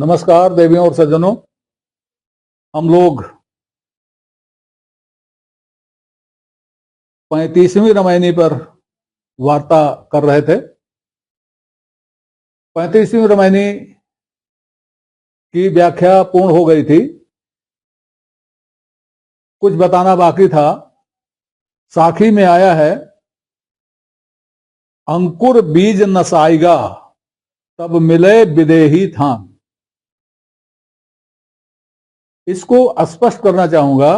नमस्कार देवियों और सज्जनों। हम लोग 35वीं रामायणी पर वार्ता कर रहे थे। 35वीं रामायणी की व्याख्या पूर्ण हो गई थी, कुछ बताना बाकी था। साखी में आया है, अंकुर बीज नसाएगा तब मिले विदेही थान। इसको स्पष्ट करना चाहूंगा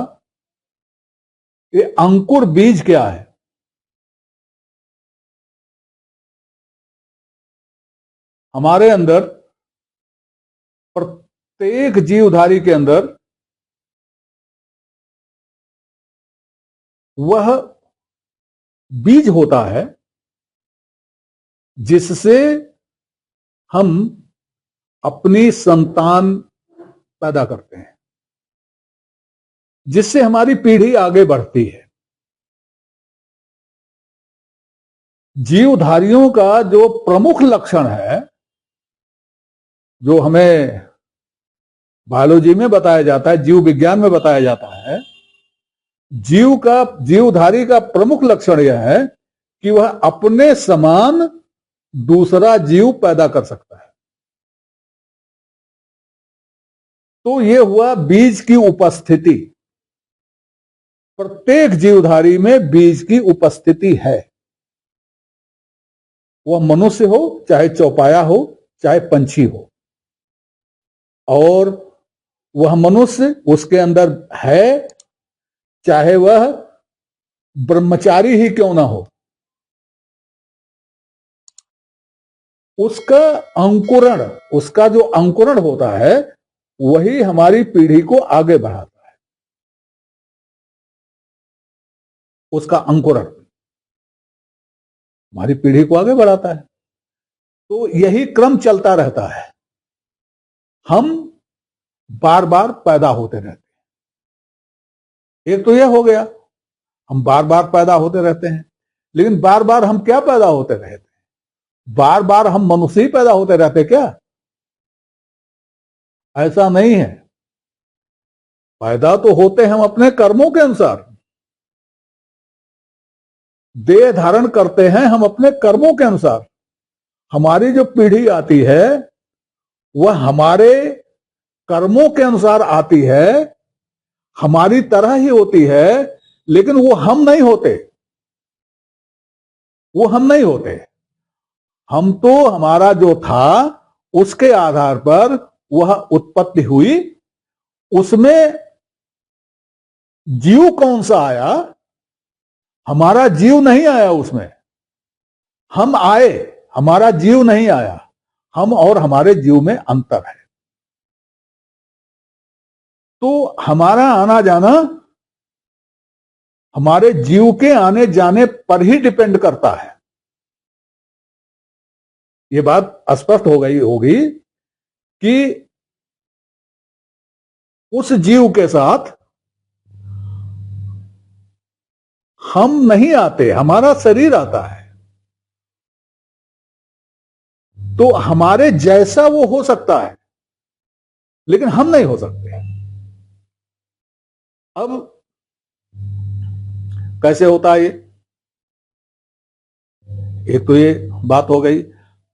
कि अंकुर बीज क्या है। हमारे अंदर, प्रत्येक जीवधारी के अंदर वह बीज होता है जिससे हम अपनी संतान पैदा करते हैं, जिससे हमारी पीढ़ी आगे बढ़ती है। जीवधारियों का जो प्रमुख लक्षण है, जो हमें बायोलॉजी में बताया जाता है, जीव विज्ञान में बताया जाता है, जीवधारी का प्रमुख लक्षण यह है कि वह अपने समान दूसरा जीव पैदा कर सकता है। तो यह हुआ बीज की उपस्थिति। प्रत्येक जीवधारी में बीज की उपस्थिति है। वह मनुष्य हो, चाहे चौपाया हो, चाहे पंछी हो, और वह मनुष्य उसके अंदर है, चाहे वह ब्रह्मचारी ही क्यों ना हो। उसका जो अंकुरण होता है वही हमारी पीढ़ी को आगे बढ़ाता है। उसका अंकुरण हमारी पीढ़ी को आगे बढ़ाता है। तो यही क्रम चलता रहता है। हम बार बार पैदा होते रहते हैं। एक तो यह हो गया, हम बार बार पैदा होते रहते हैं। लेकिन बार बार हम क्या पैदा होते रहते हैं? बार बार हम मनुष्य ही पैदा होते रहते क्या? ऐसा नहीं है। पैदा तो होते हम अपने कर्मों के अनुसार, देह धारण करते हैं हम अपने कर्मों के अनुसार। हमारी जो पीढ़ी आती है वह हमारे कर्मों के अनुसार आती है, हमारी तरह ही होती है, लेकिन वो हम नहीं होते। हम तो हमारा जो था उसके आधार पर वह उत्पत्ति हुई। उसमें जीव कौन सा आया? हमारा जीव नहीं आया उसमें। हम आए, हमारा जीव नहीं आया। हम और हमारे जीव में अंतर है। तो हमारा आना जाना हमारे जीव के आने जाने पर ही डिपेंड करता है। यह बात स्पष्ट हो गई होगी कि उस जीव के साथ हम नहीं आते, हमारा शरीर आता है। तो हमारे जैसा वो हो सकता है, लेकिन हम नहीं हो सकते। अब कैसे होता है ये? एक तो ये बात हो गई।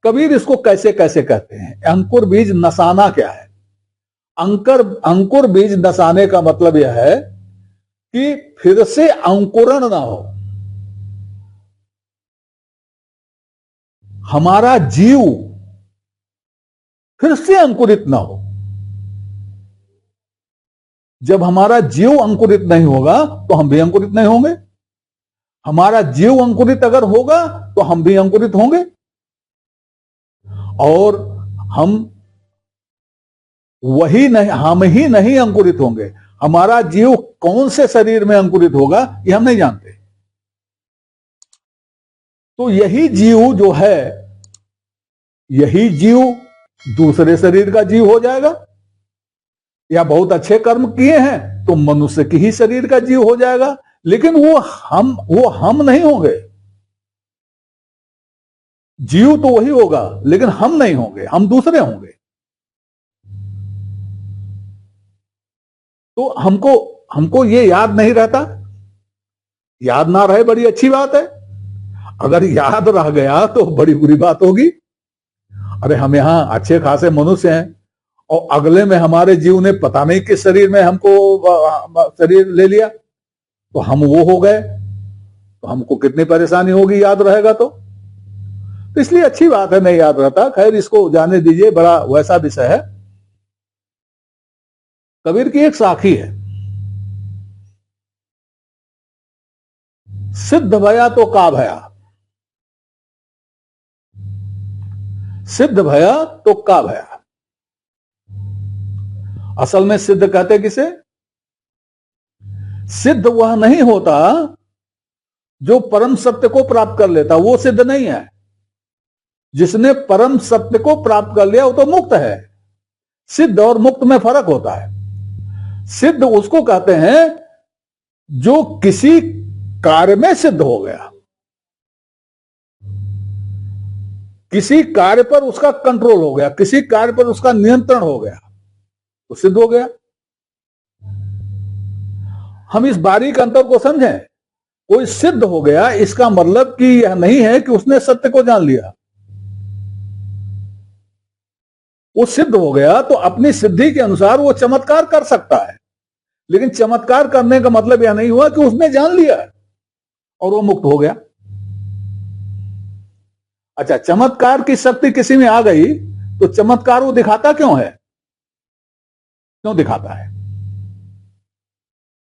कबीर इसको कैसे कैसे कहते हैं? अंकुर बीज नसाना क्या है? अंकुर बीज नसाने का मतलब यह है कि फिर से अंकुरण ना हो। हमारा जीव फिर से अंकुरित ना हो। जब हमारा जीव अंकुरित नहीं होगा तो हम भी अंकुरित नहीं होंगे। हमारा जीव अंकुरित अगर होगा तो हम भी अंकुरित होंगे, और हम ही नहीं अंकुरित होंगे। हमारा जीव कौन से शरीर में अंकुरित होगा ये हम नहीं जानते। तो यही जीव जो है, यही जीव दूसरे शरीर का जीव हो जाएगा, या बहुत अच्छे कर्म किए हैं तो मनुष्य की ही शरीर का जीव हो जाएगा। लेकिन वो हम नहीं होंगे। जीव तो वही होगा, लेकिन हम नहीं होंगे, हम दूसरे होंगे। तो हमको ये याद नहीं रहता। याद ना रहे बड़ी अच्छी बात है, अगर याद रह गया तो बड़ी बुरी बात होगी। अरे हम यहां अच्छे खासे मनुष्य हैं और अगले में हमारे जीव ने पता नहीं किस शरीर में हमको शरीर ले लिया, तो हम वो हो गए, तो हमको कितनी परेशानी होगी याद रहेगा तो इसलिए अच्छी बात है, नहीं याद रहता। खैर इसको जाने दीजिए, बड़ा वैसा विषय है। कबीर की एक साखी है, सिद्ध भया तो का भया, सिद्ध भया तो का भया। असल में सिद्ध कहते किसे? सिद्ध वह नहीं होता जो परम सत्य को प्राप्त कर लेता, वो सिद्ध नहीं है। जिसने परम सत्य को प्राप्त कर लिया वो तो मुक्त है। सिद्ध और मुक्त में फर्क होता है। सिद्ध उसको कहते हैं जो किसी कार्य में सिद्ध हो गया, किसी कार्य पर उसका कंट्रोल हो गया, किसी कार्य पर उसका नियंत्रण हो गया, तो सिद्ध हो गया। हम इस बारीक अंतर को समझें। कोई सिद्ध हो गया इसका मतलब कि यह नहीं है कि उसने सत्य को जान लिया। वो सिद्ध हो गया तो अपनी सिद्धि के अनुसार वो चमत्कार कर सकता है, लेकिन चमत्कार करने का मतलब यह नहीं हुआ कि उसने जान लिया और वो मुक्त हो गया। अच्छा, चमत्कार की शक्ति किसी में आ गई तो चमत्कार वो दिखाता क्यों है? क्यों दिखाता है?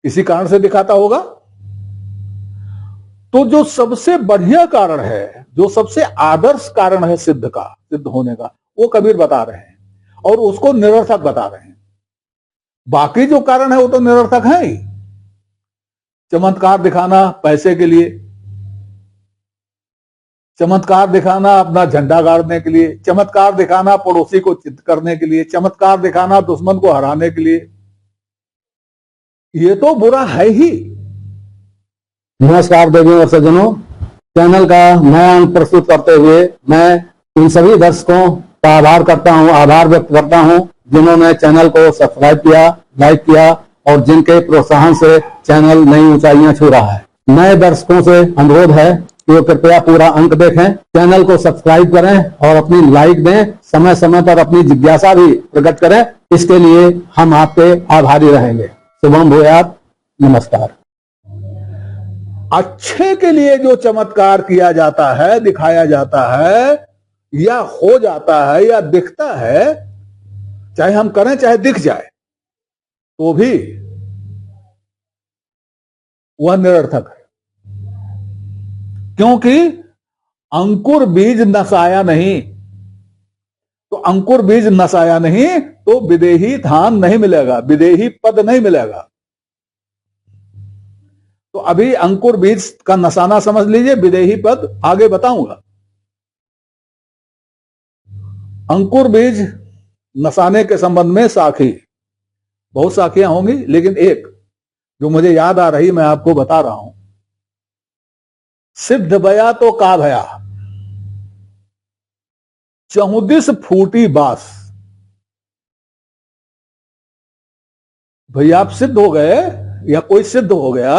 इसी कारण से दिखाता होगा। तो जो सबसे बढ़िया कारण है, जो सबसे आदर्श कारण है सिद्ध का, सिद्ध होने का, वो कबीर बता रहे हैं और उसको निरर्थक बता रहे हैं। बाकी जो कारण है वो तो निरर्थक है ही। चमत्कार दिखाना पैसे के लिए, चमत्कार दिखाना अपना झंडा गाड़ने के लिए, चमत्कार दिखाना पड़ोसी को चित करने के लिए, चमत्कार दिखाना दुश्मन को हराने के लिए, ये तो बुरा है ही। नमस्कार देवियों और सज्जनों, चैनल का नया अंक प्रस्तुत करते हुए मैं इन सभी दर्शकों का आभार व्यक्त करता हूं जिन्होंने चैनल को सब्सक्राइब किया, लाइक किया और जिनके प्रोत्साहन से चैनल नई ऊंचाइयां छू रहा है। नए दर्शकों से अनुरोध है कि वो कृपया पूरा अंक देखें, चैनल को सब्सक्राइब करें और अपनी लाइक दें, समय समय पर अपनी जिज्ञासा भी प्रकट करें। इसके लिए हम आपके आभारी रहेंगे। शुभम भूयात। नमस्कार। अच्छे के लिए जो चमत्कार किया जाता है, दिखाया जाता है या हो जाता है या दिखता है, चाहे हम करें चाहे दिख जाए, तो भी वह निरर्थक है। क्योंकि अंकुर बीज नसाया नहीं, तो अंकुर बीज नसाया नहीं तो विदेही धान नहीं मिलेगा, विदेही पद नहीं मिलेगा। तो अभी अंकुर बीज का नसाना समझ लीजिए, विदेही पद आगे बताऊंगा। अंकुर बीज नसाने के संबंध में साखी, बहुत साखियां होंगी, लेकिन एक जो मुझे याद आ रही मैं आपको बता रहा हूं। सिद्ध भया तो का भया, 34 फूटी बास। भैया आप सिद्ध हो गए या कोई सिद्ध हो गया,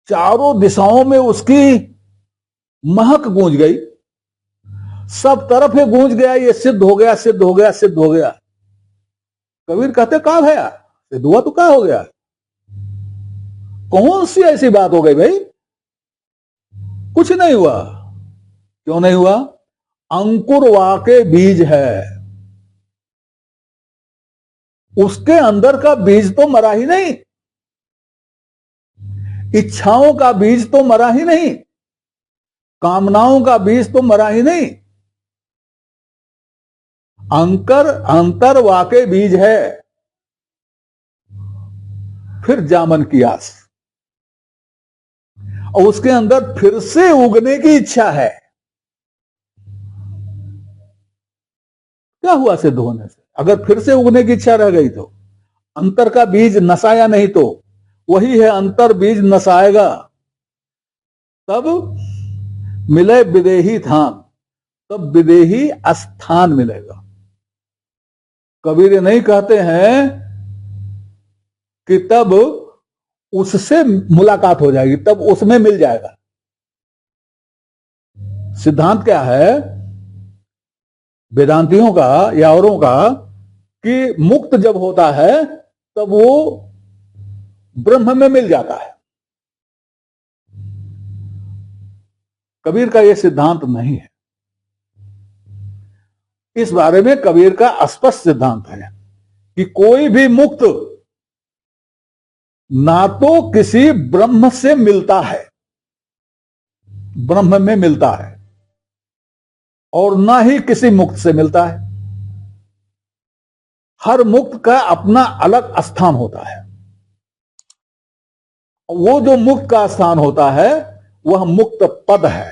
चारों दिशाओं में उसकी महक गूंज गई, सब तरफ ही गूंज गया, ये सिद्ध हो गया, सिद्ध हो गया, सिद्ध हो गया। कबीर कहते का भया, सिद्ध हुआ तो क्या हो गया? कौन सी ऐसी बात हो गई भाई? कुछ नहीं हुआ। क्यों नहीं हुआ? अंकुर वाके बीज है, उसके अंदर का बीज तो मरा ही नहीं, इच्छाओं का बीज तो मरा ही नहीं, कामनाओं का बीज तो मरा ही नहीं। अंतर वाके बीज है, फिर जामन की आस, और उसके अंदर फिर से उगने की इच्छा है। क्या हुआ सिद्ध होने से? अगर फिर से उगने की इच्छा रह गई तो, अंतर का बीज नसाया नहीं तो वही है अंतर बीज नसाएगा, तब मिले विदेही धान, तब विदेही स्थान मिलेगा। कबीर नहीं कहते हैं कि तब उससे मुलाकात हो जाएगी, तब उसमें मिल जाएगा। सिद्धांत क्या है वेदांतियों का या औरों का कि मुक्त जब होता है तब वो ब्रह्म में मिल जाता है। कबीर का यह सिद्धांत नहीं है। इस बारे में कबीर का स्पष्ट सिद्धांत है कि कोई भी मुक्त ना तो किसी ब्रह्म से मिलता है, ब्रह्म में मिलता है, और ना ही किसी मुक्त से मिलता है। हर मुक्त का अपना अलग स्थान होता है। वो जो मुक्त का स्थान होता है वह मुक्त पद है,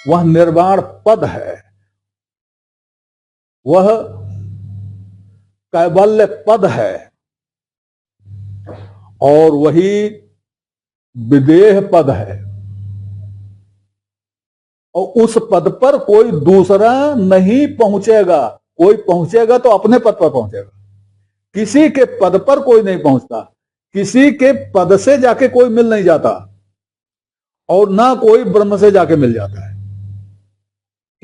वह निर्वाण पद है, वह कैवल्य पद है, और वही विदेह पद है। और उस पद पर कोई दूसरा नहीं पहुंचेगा। कोई पहुंचेगा तो अपने पद पर पहुंचेगा। किसी के पद पर कोई नहीं पहुंचता, किसी के पद से जाके कोई मिल नहीं जाता, और ना कोई ब्रह्म से जाके मिल जाता है।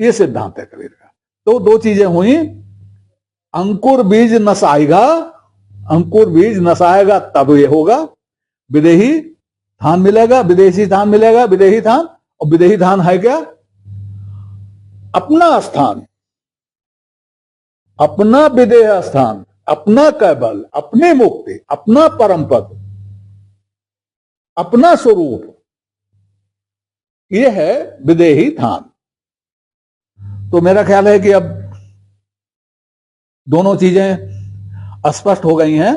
ये सिद्धांत है कबीर का। तो दो चीजें हुई, अंकुर बीज नसाएगा, अंकुर बीज नसाएगा तब ये होगा, विदेही धान मिलेगा, विदेशी धान मिलेगा, विदेही धान। और विदेही धान है क्या? अपना स्थान, अपना विदेह स्थान, अपना कैवल, अपनी मुक्ति, अपना परम पद, अपना स्वरूप, यह है विदेही धान। तो मेरा ख्याल है कि अब दोनों चीजें स्पष्ट हो गई हैं,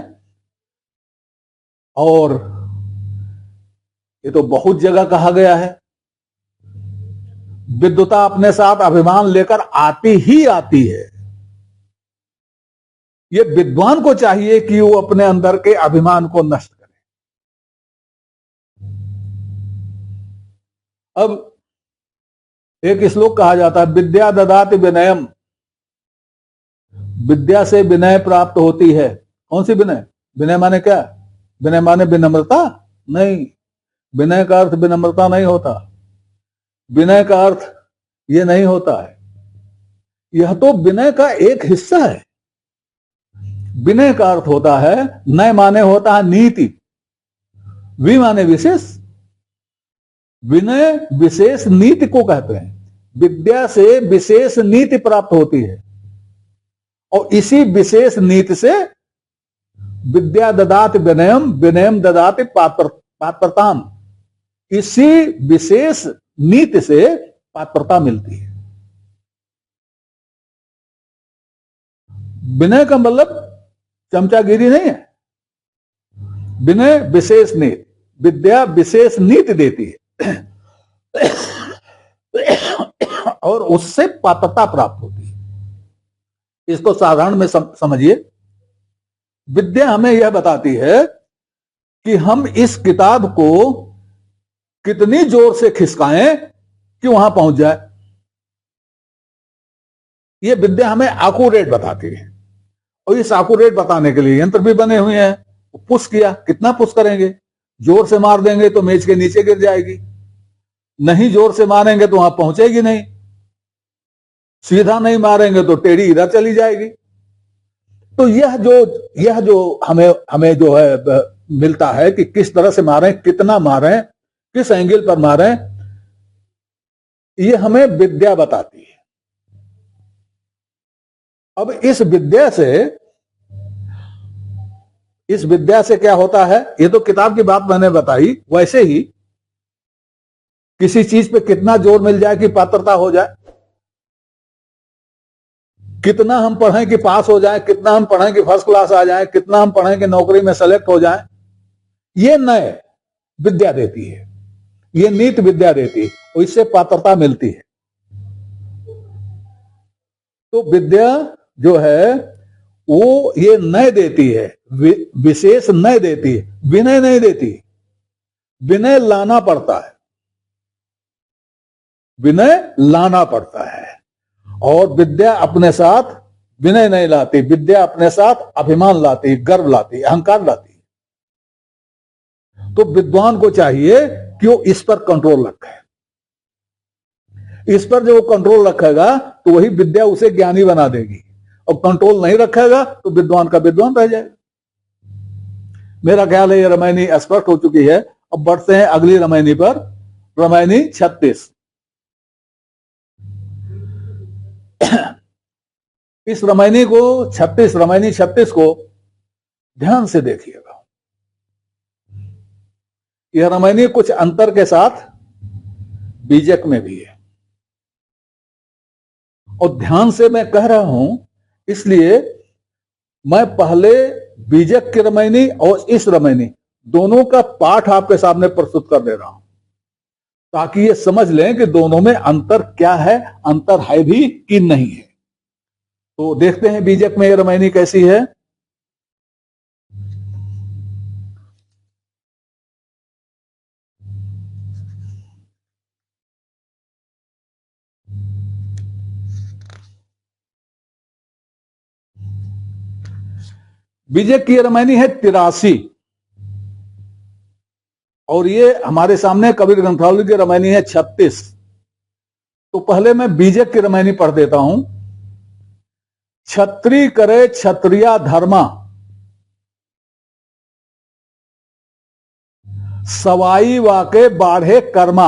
और ये तो बहुत जगह कहा गया है, विद्वता अपने साथ अभिमान लेकर आती ही आती है। ये विद्वान को चाहिए कि वो अपने अंदर के अभिमान को नष्ट करे। अब एक श्लोक कहा जाता है, विद्या ददाति विनयम, विद्या से विनय प्राप्त होती है। कौन सी विनय? विनय माने क्या? विनय माने विनम्रता नहीं, विनय का अर्थ विनम्रता नहीं होता, विनय का अर्थ यह नहीं होता है। यह तो विनय का एक हिस्सा है। विनय का अर्थ होता है, नय माने होता है नीति, वि माने विशेष। विनय विशेष नीति को कहते हैं। विद्या से विशेष नीति प्राप्त होती है, और इसी विशेष नीति से विद्या ददाति विनयम, विनयम ददाति पात्रताम, इसी विशेष नीति से पात्रता मिलती है। विनय का मतलब चमचागिरी नहीं है। विनय विशेष नीति, विद्या विशेष नीति देती है, और उससे पात्रता प्राप्त होती है। इसको साधारण में समझिए। विद्या हमें यह बताती है कि हम इस किताब को कितनी जोर से खिसकाएं कि वहां पहुंच जाए। यह विद्या हमें एक्यूरेट बताती है, और इस एक्यूरेट बताने के लिए यंत्र भी बने हुए हैं। पुश किया, कितना पुश करेंगे? जोर से मार देंगे तो मेज के नीचे गिर जाएगी, नहीं जोर से मारेंगे तो वहां पहुंचेगी नहीं, सीधा नहीं मारेंगे तो टेढ़ी इधर चली जाएगी। तो यह जो हमें जो है मिलता है कि किस तरह से मारें, कितना मारें, किस एंगल पर मारें, यह हमें विद्या बताती है। अब इस विद्या से क्या होता है? ये तो किताब की बात मैंने बताई। वैसे ही किसी चीज पे कितना जोर मिल जाए कि पात्रता हो जाए, कितना हम पढ़ें कि पास हो जाए, कितना हम पढ़ें कि फर्स्ट क्लास आ जाए, कितना हम पढ़ें कि नौकरी में सेलेक्ट हो जाए, ये नए विद्या देती है, ये नीति विद्या देती है, और इससे पात्रता मिलती है। तो विद्या जो है वो ये नय देती है, विशेष नय देती है, विनय नहीं देती। विनय लाना पड़ता है, विनय लाना पड़ता है। और विद्या अपने साथ विनय नहीं लाती, विद्या अपने साथ अभिमान लाती, गर्व लाती, अहंकार लाती। तो विद्वान को चाहिए कि वो इस पर कंट्रोल रखे। इस पर जो वो कंट्रोल रखेगा तो वही विद्या उसे ज्ञानी बना देगी, और कंट्रोल नहीं रखेगा तो विद्वान का विद्वान रह जाएगा। मेरा ख्याल है ये रामायणी स्पष्ट हो चुकी है। अब बढ़ते हैं अगली रामायणी पर, रामायणी 36। इस रामायणी रामायणी 36 को ध्यान से देखिएगा। यह रामायणी कुछ अंतर के साथ बीजक में भी है, और ध्यान से मैं कह रहा हूं इसलिए मैं पहले बीजक की रामायणी और इस रामायणी दोनों का पाठ आपके सामने प्रस्तुत कर दे रहा हूं, ताकि ये समझ लें कि दोनों में अंतर क्या है, अंतर है भी कि नहीं है। तो देखते हैं बीजक में ये रामायणी कैसी है। बीजक की रामायणी है 83, और ये हमारे सामने कबीर ग्रंथावली की रामायणी है 36। तो पहले मैं बीजक की रामायणी पढ़ देता हूं। क्षत्रिय करे क्षत्रिया धर्मा, सवाई वाके बाढ़े कर्मा।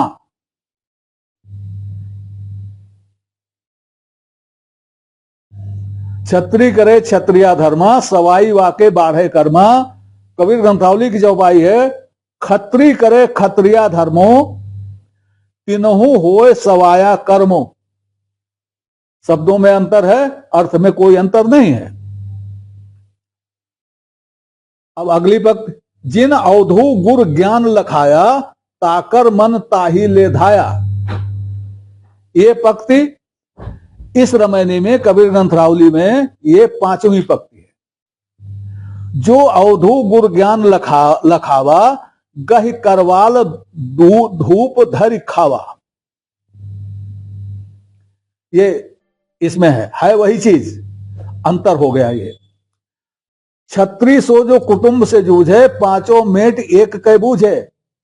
क्षत्रिय करे क्षत्रिया धर्मा, सवाई वाके बाढ़े कर्मा। कबीर ग्रंथावली की चौपाई है, खत्री करे खत्रिया धर्मो, तिनहु होए सवाया कर्मो। शब्दों में अंतर है, अर्थ में कोई अंतर नहीं है। अब अगली पंक्ति, जिन अवधु गुर ज्ञान लखाया, ताकर मन ताही ले धाया। ये पंक्ति इस रामायणी में कबीर ग्रंथावली में ये 5वीं पंक्ति है। जो अवधु गुर ज्ञान लखावा, गहि करवाल धूप धरि खावा। ये इसमें है वही चीज, अंतर हो गया। ये क्षत्रिय सो जो कुटुंब से जूझे, पांचों मेट एक कै बूझे,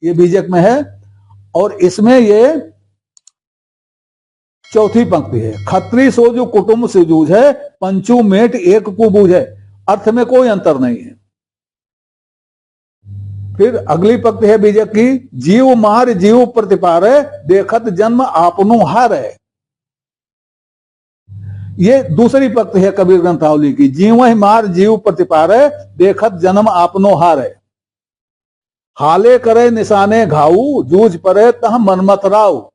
ये बीजक में है। और इसमें ये 4थी पंक्ति है, खत्री सो जो कुटुंब से जूझे, पंचू मेट एक को बूझे। अर्थ में कोई अंतर नहीं है। फिर अगली पंक्ति है बीजक की, जीव मार जीव प्रतिपारे, देखत जन्म आपनो हारे। ये दूसरी पंक्ति है कबीर ग्रंथावली की, जीव ही मार जीव प्रतिपारे, देखत जन्म आपनो हारे। हाले करे निशाने घाऊ, जूझ परे तह मनमत राव।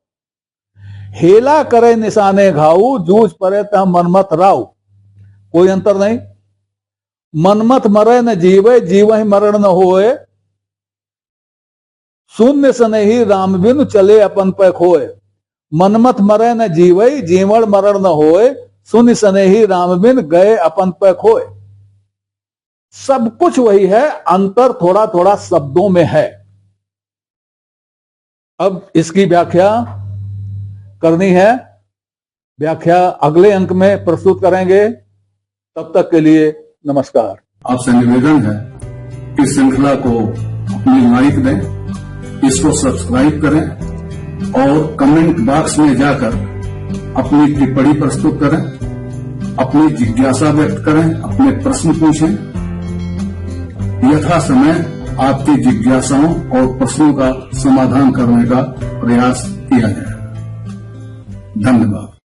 हेला करे निशाने घाऊ, जूझ परे तह मनमत राव। कोई अंतर नहीं। मनमत मरे न जीवे, जीव ही मरण न होए। शून्य सनेही राम बिनु, चले अपन पे खोए। मनमत मरे न जीवे, जीवण मरण न होए। शून्य सनेही राम बिन, गए अपन पे खोए। सब कुछ वही है, अंतर थोड़ा थोड़ा शब्दों में है। अब इसकी व्याख्या करनी है। व्याख्या अगले अंक में प्रस्तुत करेंगे। तब तक के लिए नमस्कार। आपसे निवेदन है, इस श्रृंखला को अपनी लाइक दें, इसको सब्सक्राइब करें और कमेंट बॉक्स में जाकर अपनी टिप्पणी प्रस्तुत करें, अपनी जिज्ञासा व्यक्त करें, अपने प्रश्न पूछें। यथा समय आपकी जिज्ञासाओं और प्रश्नों का समाधान करने का प्रयास किया जाए। धन्यवाद।